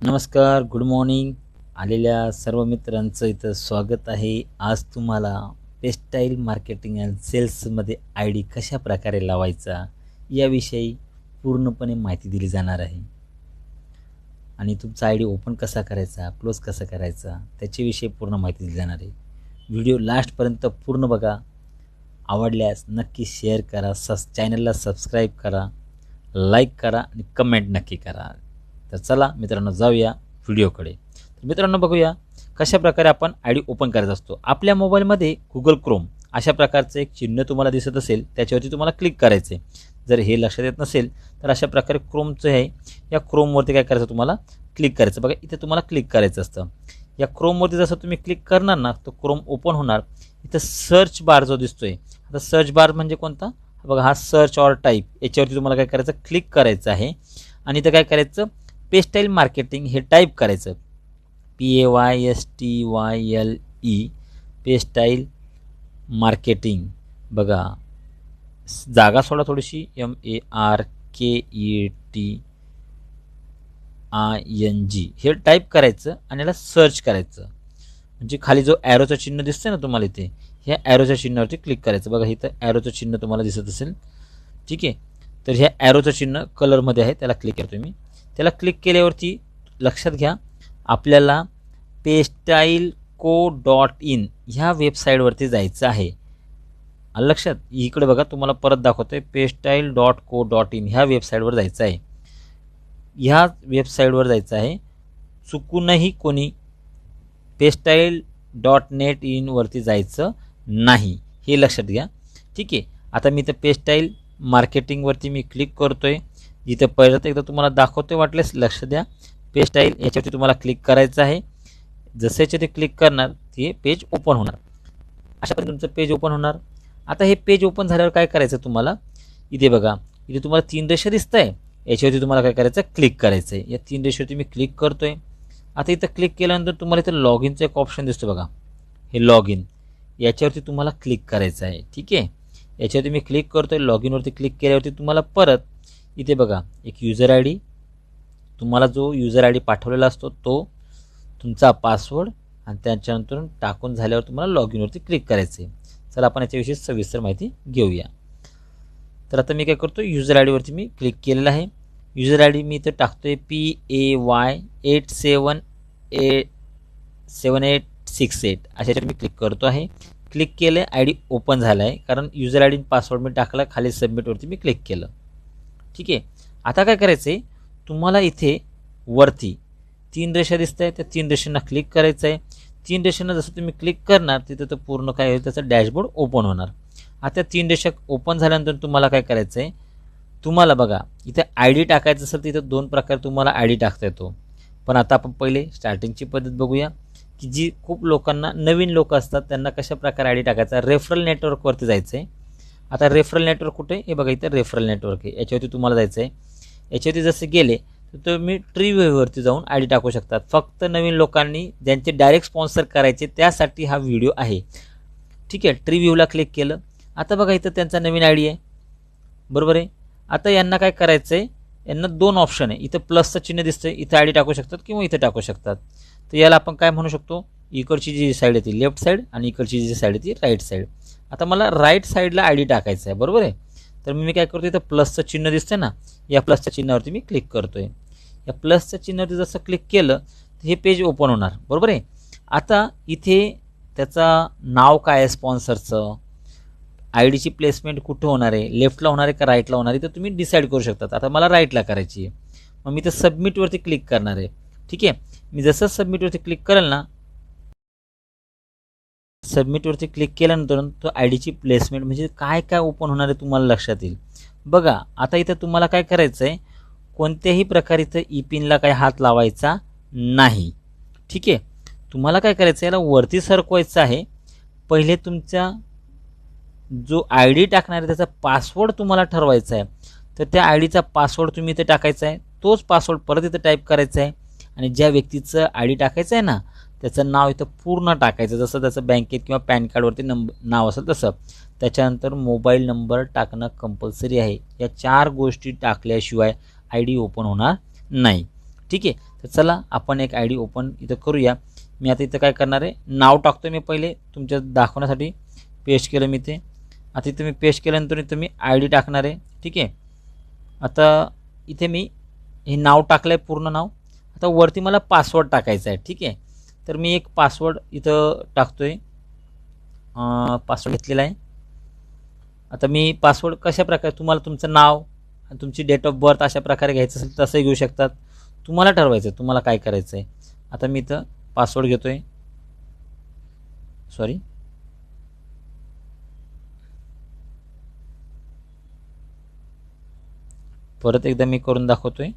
नमस्कार, good morning. आलेल्या सर्व मित्रांचं इथं स्वागत आहे. आज तुम्हाला टेक्सटाईल मार्केटिंग अँड सेल्समध्ये आय डी कशा प्रकारे लावायचा याविषयी पूर्णपणे माहिती दिली जाणार आहे आणि तुमचा आय डी ओपन कसा करायचा, क्लोज कसा करायचा त्याच्याविषयी पूर्ण माहिती दिली जाणार आहे. व्हिडिओ लास्टपर्यंत पूर्ण बघा. आवडल्यास नक्की शेअर करा, चॅनलला सबस्क्राईब करा, लाईक करा आणि कमेंट नक्की करा. तर चला मित्रांनो, जाऊया व्हिडिओकडे. तर मित्रांनो, बघूया कशा प्रकारे आपण आय डी ओपन करायचा असतो. आपल्या मोबाईलमध्ये गुगल क्रोम अशा प्रकारचं एक चिन्ह तुम्हाला दिसत असेल, त्याच्यावरती तुम्हाला क्लिक करायचं आहे. जर हे लक्षात येत नसेल तर अशा प्रकारे क्रोमचं आहे, या क्रोमवरती काय करायचं, तुम्हाला क्लिक करायचं. बघा इथे तुम्हाला क्लिक करायचं असतं. या क्रोमवरती जसं तुम्ही क्लिक करणार ना, तो क्रोम ओपन होणार. इथं सर्च बार जो दिसतोय, आता सर्च बार म्हणजे कोणता, बघा हा सर्च ऑर टाईप, याच्यावरती तुम्हाला काय करायचं, क्लिक करायचं आहे आणि इथं काय करायचं, टेक्सटाईल मार्केटिंग हे टाईप करायचं. PAYSTYLE textile marketing. बघा जागा सोडा थोडीशी, MARKETING हे टाईप करायचं आणि याला सर्च करायचं. म्हणजे खाली जो ॲरोचं चिन्ह दिसतंय ना तुम्हाला इथे, ह्या ॲरोच्या चिन्हावरती क्लिक करायचं. बघा इथं ॲरोचं चिन्ह तुम्हाला दिसत असेल, ठीक आहे. तर ह्या ॲरोचं चिन्ह कलरमध्ये आहे, त्याला क्लिक करतो मी. त्याला क्लिक केल्यावरती लक्षात घ्या, आपल्याला textileco.in ह्या वेबसाईटवरती जायचं आहे. लक्षात, इकडे बघा तुम्हाला परत दाखवतोय, textile.co.in ह्या वेबसाईटवर जायचं आहे. ह्या वेबसाईटवर जायचं आहे. चुकूनही कोणी textile.net in वरती जायचं नाही, हे लक्षात घ्या, ठीक आहे. आता मी तर टेक्सटाईल मार्केटिंगवरती मी क्लिक करतोय. इथं परत एकदा तुम्हाला दाखवतोय, वाटल्यास लक्ष द्या. टेक्सटाईल याच्यावरती तुम्हाला क्लिक करायचं आहे. जसे याच्यावरती क्लिक करणार ते पेज ओपन होणार. अशा प्रकारे तुमचं पेज ओपन होणार. आता हे पेज ओपन झाल्यावर काय करायचं तुम्हाला, इथे बघा, इथे तुम्हाला 3 रेषा दिसत आहे, याच्यावरती तुम्हाला काय करायचं, क्लिक करायचं आहे. या 3 रेषेवरती मी क्लिक करतोय. आता इथं क्लिक केल्यानंतर तुम्हाला इथं लॉग इनचं एक ऑप्शन दिसतो बघा, हे लॉग इन, याच्यावरती तुम्हाला क्लिक करायचं आहे, ठीक आहे. याच्यावरती मी क्लिक करतोय. लॉग इनवरती क्लिक केल्यावरती तुम्हाला परत इथे बघा एक युजर आय डी, तुम्हाला जो युजर आय डी पाठवलेला असतो तो, तुमचा पासवर्ड आणि त्याच्यानंतर टाकून झाल्यावर तुम्हाला लॉग इनवरती क्लिक करायचं आहे. चला आपण याच्याविषयी सविस्तर माहिती घेऊया. तर आता मी काय करतो, युजर आय डीवरती मी क्लिक केलेलं आहे. युजर आय डी मी इथं टाकतोय PAY877868 अशा मी क्लिक करतो आहे. क्लिक केलं, आय डी ओपन झाला आहे, कारण युजर आय डी पासवर्ड मी टाकला. खाली सबमिटवरती मी क्लिक केलं, ठीक आहे. आता काय करायचं आहे, तुम्हाला इथे वरती 3 रेषा दिसत आहे, त्या 3 रेषांना क्लिक करायचं आहे. 3 रेषांना जसं तुम्ही क्लिक करणार तिथं तर पूर्ण काय होईल, त्याचा डॅशबोर्ड ओपन होणार. आता 3 रेषा ओपन झाल्यानंतर तुम्हाला काय करायचं आहे, तुम्हाला बघा इथे आय डी टाकायचं असेल तर इथं 2 प्रकारे तुम्हाला आय डी टाकता येतो. पण आता आपण पहिले स्टार्टिंगची पद्धत बघूया, की जी खूप लोकांना, नवीन लोक असतात त्यांना कशा प्रकारे आय डी टाकायचा. रेफरल नेटवर्कवरती जायचं आहे. आता रेफरल नेटवर्क कुठे, हे बघा इथं रेफरल नेटवर्क आहे, याच्यावरती तुम्हाला जायचं आहे. याच्यावरती जसे गेले तर तुम्ही ट्री व्ह्यूवरती जाऊन आय डी टाकू शकतात. फक्त नवीन लोकांनी ज्यांचे डायरेक्ट स्पॉन्सर करायचे त्यासाठी हा व्हिडिओ आहे, ठीक आहे. ट्री व्ह्यूला क्लिक केलं. आता बघा इथं त्यांचा नवीन आय डी आहे, बरोबर आहे. आता यांना काय करायचं आहे, यांना 2 ऑप्शन आहे. इथं प्लसचं चिन्ह दिसतंय, इथं आय डी टाकू शकतात किंवा इथं टाकू शकतात. तर याला आपण काय म्हणू शकतो, इकडची जी साईड आहे ती लेफ्ट साईड आणि इकडची जी साईड आहे ती राईट साईड. आता मला राईट साईडला आय डी टाकायचं आहे, बरोबर आहे. तर मी काय करतो, इथं प्लसचं चिन्ह दिसतंय ना, या प्लसच्या चिन्हावरती मी क्लिक करतोय. या प्लसच्या चिन्हावरती जसं क्लिक केलं तर हे पेज ओपन होणार, बरोबर आहे. आता इथे त्याचं नाव काय आहे स्पॉन्सरचं, आय डीची प्लेसमेंट कुठं होणार आहे, लेफ्टला होणार आहे का राईटला होणार आहे, तर तुम्ही डिसाईड करू शकतात. आता मला राईटला करायची आहे, मग मी तर सबमिटवरती क्लिक करणार आहे, ठीक आहे. मी जसं सबमिटवरती क्लिक करेल ना, सबमिटवरती क्लिक केल्यानंतर तो आय डीची प्लेसमेंट म्हणजे काय काय ओपन होणार आहे तुम्हाला लक्षात येईल. बघा आता इथं तुम्हाला काय करायचं आहे, कोणत्याही प्रकारे इथं ई पिनला काही हात लावायचा नाही, ठीक आहे. तुम्हाला काय करायचं आहे, याला वरती सरकवायचं आहे. पहिले तुमचा जो आय डी टाकणार आहे त्याचा पासवर्ड तुम्हाला ठरवायचा आहे. तर त्या आय डीचा पासवर्ड तुम्ही इथे टाकायचा आहे. तोच पासवर्ड परत इथं टाईप करायचा आहे आणि ज्या व्यक्तीचं आय डी टाकायचं आहे ना त्याचं नाव इथं पूर्ण टाकायचं, जसं त्याचं बँकेत किंवा पॅन कार्डवरती नाव असेल तसं. त्याच्यानंतर मोबाईल नंबर टाकणं कंपल्सरी आहे. या 4 गोष्टी टाकल्याशिवाय आय डी ओपन होणार नाही, ठीक आहे. तर चला आपण एक आय डी ओपन इथं करूया. मी आता इथं काय करणार आहे, नाव टाकतो मी पहिले तुमच्या दाखवण्यासाठी. पेस्ट केलं मी ते. आता इथं मी पेस्ट केल्यानंतर इथं मी आय डी टाकणार आहे. ठीक आहे. आता इथे मी हे नाव टाकलं आहे, पूर्ण नाव. आता वरती मला पासवर्ड टाकायचा आहे. ठीक आहे. तर मी एक पासवर्ड इथं टाकतो आहे. पासवर्ड घेतलेला आहे. आता मी पासवर्ड कशा प्रकारे, तुम्हाला तुमचं नाव आणि तुमची डेट ऑफ बर्थ अशा प्रकारे घ्यायचं असेल तसंही घेऊ शकतात. तुम्हाला ठरवायचं तुम्हाला काय करायचं आहे. आता मी इथं पासवर्ड घेतो आहे. सॉरी, परत एकदा मी करून दाखवतो आहे.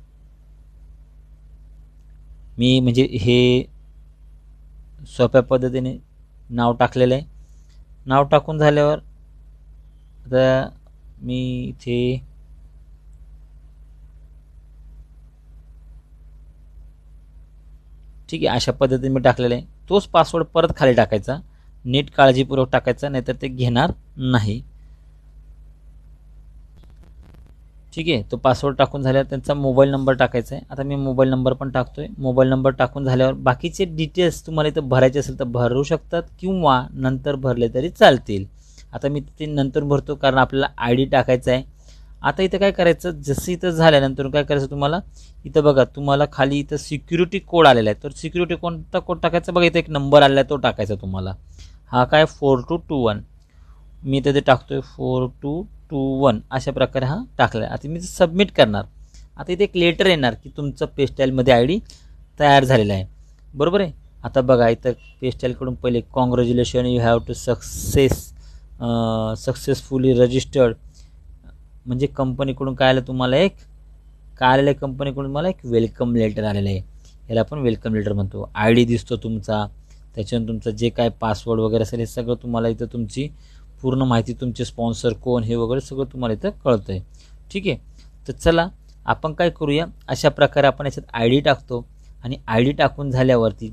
मी म्हणजे हे सोप्या पद्धतीने नाव टाकलेलं आहे. नाव टाकून झाल्यावर आता मी इथे ठीक आहे, अशा पद्धतीने मी टाकलेलं आहे. तोच पासवर्ड परत खाली टाकायचा, नीट काळजीपूर्वक टाकायचा, नाहीतर ते घेणार नाही. ठीक आहे. तो पासवर्ड टाकून झाल्यावर त्यांचा मोबाईल नंबर टाकायचा आहे. आता मी मोबाईल नंबर पण टाकतो आहे. मोबाईल नंबर टाकून झाल्यावर बाकीचे डिटेल्स तुम्हाला इथं भरायचे असेल तर भरू शकतात किंवा नंतर भरले तरी चालतील. आता मी ते नंतर भरतो कारण आपल्याला आय डी टाकायचा आहे. आता इथं काय करायचं, जसं इथं झाल्यानंतर काय करायचं तुम्हाला, इथं बघा तुम्हाला खाली इथं सिक्युरिटी कोड आलेला आहे. तर सिक्युरिटी कोणता कोड टाकायचा, बघा इथं एक नंबर आलेला आहे तो टाकायचा तुम्हाला. हा काय 4221, मी इथं ते टाकतोय 4221 अशा प्रकारे हा टाकला आहे. आता मी सबमिट करणार. आता इथे एक लेटर येणार की तुमचं पेस्टाईलमध्ये आय डी तयार झालेला आहे. बरोबर आहे. आता बघा इथं पेस्टाईलकडून पहिले congratulation, you have to successfully registered, म्हणजे कंपनीकडून काय आलं तुम्हाला, एक काय आलेलं आहे कंपनीकडून मला एक वेलकम लेटर आलेलं आहे. याला आपण वेलकम लेटर म्हणतो. आय डी दिसतो तुमचा, त्याच्यानंतर तुमचं जे काय पासवर्ड वगैरे असेल हे सगळं तुम्हाला इथं तुमची पूर्ण माहिती, तुमचे स्पॉन्सर कोण हे वगैरे सगळं तुम्हाला इथं कळतं आहे. ठीक आहे. तर चला आपण काय करूया, अशा प्रकारे आपण याच्यात आय डी टाकतो आणि आय डी टाकून झाल्यावरती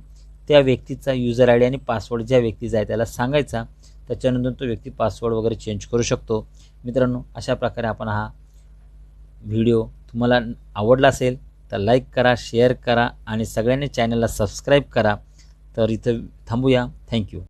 त्या व्यक्तीचा युजर आय डी आणि पासवर्ड ज्या व्यक्तीचा आहे त्याला सांगायचा. त्याच्यानंतर तो व्यक्ती पासवर्ड वगैरे चेंज करू शकतो. मित्रांनो, अशा प्रकारे आपण हा व्हिडिओ तुम्हाला आवडला असेल तर लाईक करा, शेअर करा आणि सगळ्यांनी चॅनलला सबस्क्राईब करा. तर इथं थांबूया. थँक्यू.